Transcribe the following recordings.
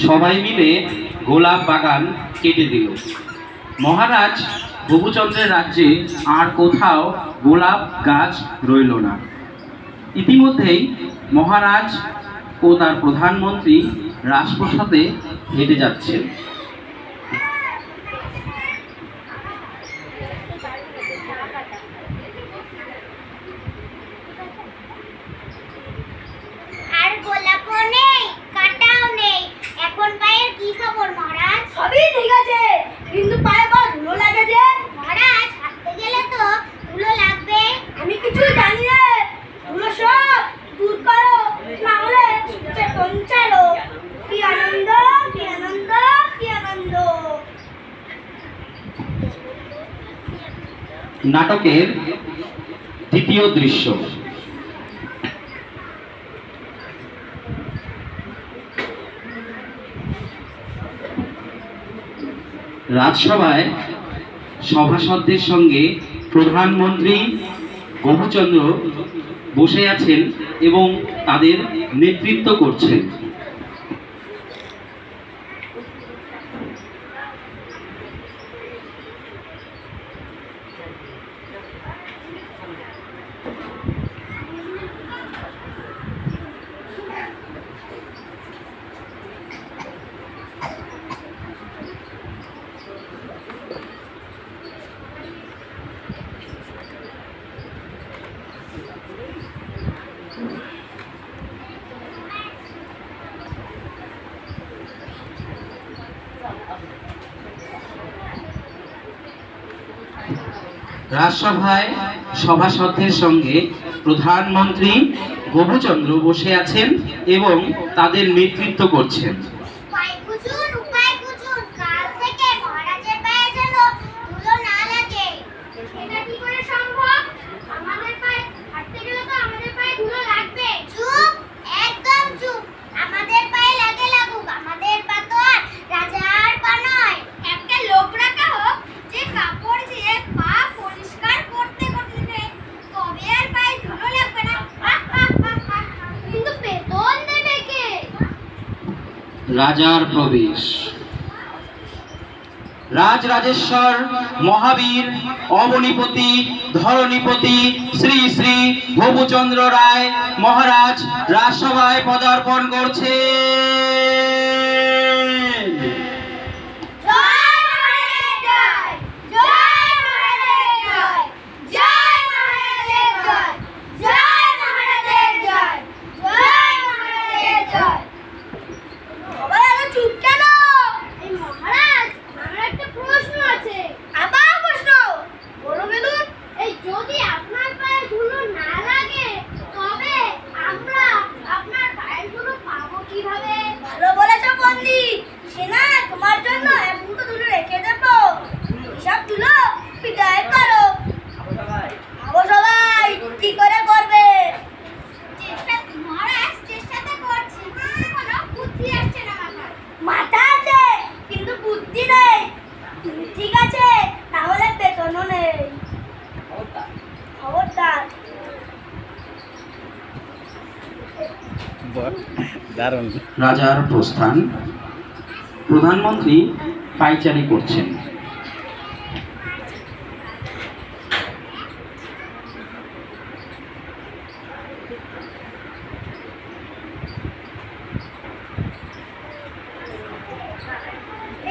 সবাই মিলে গোলাপ বাগান কেটে দিল। মহারাজ গোপুচন্দ্রের রাজ্যে আর কোথাও গোলাপ গাছ রইল না। ইতিমধ্যেই মহারাজ ও তার প্রধানমন্ত্রী রাজপ্রাসাদে হেঁটে যাচ্ছেন। আর গোলাপও নেই, কাঁটাও নেই। এখন পায়ের কি খবর মহারাজ? সবই ঠিক আছে, কিন্তু পায়ে বা ধুলো লাগে যে। মহারাজ, হাঁটতে গেলে তো ধুলো লাগবে। আমি কিছু জানি না, ধুলো সব দূর করো, না হলে চেতন চালো। কি আনন্দ, কি আনন্দ, কি আনন্দ। নাটকের দ্বিতীয় দৃশ্য। রাজসভায় সভাসদদের সঙ্গে প্রধানমন্ত্রী গোপুচন্দ্র বসে আছেন এবং তাদের নেতৃত্ব করছেন। রাজসভায় সভাসদদের সঙ্গে প্রধানমন্ত্রী গোপুচন্দ্র বসে আছেন এবং তাদের নেতৃত্ব করছেন। উপায় খুঁজুন, উপায় খুঁজুন। কাল থেকে মহারাজের পায়ে যেন ধুলো না লাগে। এটা কি করে সম্ভব? আমাদের পায়ে হাঁটতে গেলে তো আমাদের পায়ে ধুলো লাগবে। চুপ, একদম চুপ। আমাদের পায়ে লাগে লাগুক, আমাদের পা তো আর রাজার পা নয়। একটা লোক রাখা হোক যে কাপড় দিয়ে পা পরিষ্কার করতে করতে, তবে আর পায়ে ধুলো লাগবে না। কিন্তু বেতন দেবে কে? রাজার প্রবেশ। রাজরাজেশ্বর মহাবীর অবনীপতি ধরণীপতি শ্রী শ্রী গোপুচন্দ্র রায় মহারাজ রাজসভায় পদার্পণ করছে। রাজার প্রস্থান। প্রধানমন্ত্রী পায়চারি করছেন।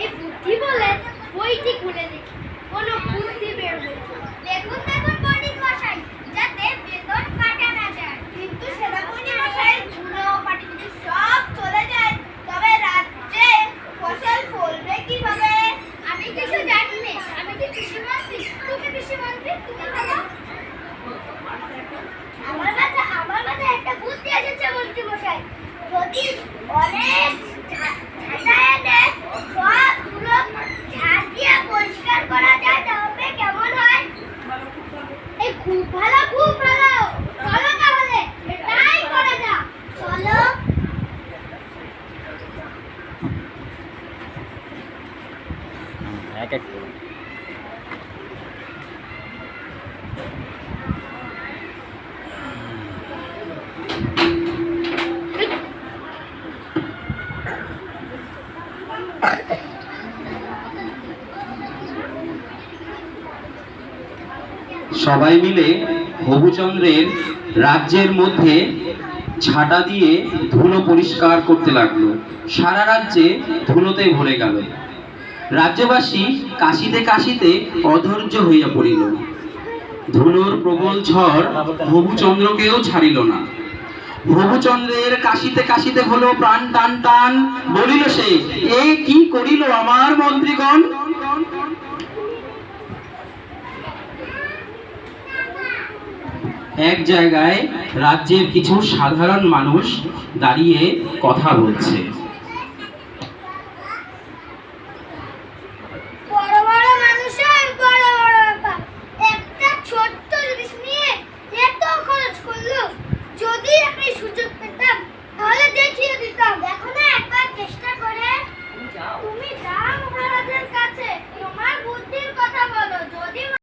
এই বুদ্ধি বলে বইটি খুলে দেখি, কোনো বুদ্ধি বের হয়েছে। দেখুন দেখুন পণ্ডিত মশাই, যাতে বেতন কাটা না যায়। কিন্তু সেনাপতি মশাই, ধুলো পাটিগুলি সব চলে যায়, তবে রাজ্যে ফসল ফলবে কিভাবে? আমি কিছু জানি না। আমি কি কৃষিমন্ত্রী? তুমি কৃষিমন্ত্রী, তুমি বলো। আমার মাথায় একটা বুদ্ধি এসেছে মন্ত্রী মশাই। যদি অনেক ঝাঁটায় সব ধুলো ঝাড় দিয়ে পরিষ্কার করা যায়, তবে কেমন হয়? এই খুব ভালো, খুব ভালো। চলো তাহলে এটাই করা যাক। চলো। এক এক করে সবাই মিলে হবুচন্দ্রের রাজ্যের মধ্যে ঝাঁটা দিয়ে ধুলো পরিষ্কার করতে লাগলো। সারা রাজ্যে ধুলোতে ভরে গেল। রাজ্যবাসী কাশিতে কাশিতে অধৈর্য হইয়া পড়িল। ধুলোর প্রবল ঝড় হবুচন্দ্রকেও ছাড়িল না। হবুচন্দ্রের কাশিতে কাশিতে হলো প্রাণ টান টান। বলিল সে, এ কি করিল আমার মন্ত্রীগণ? এক জায়গায় রাজ্যের কিছু সাধারণ মানুষ দাঁড়িয়ে কথা বলছে।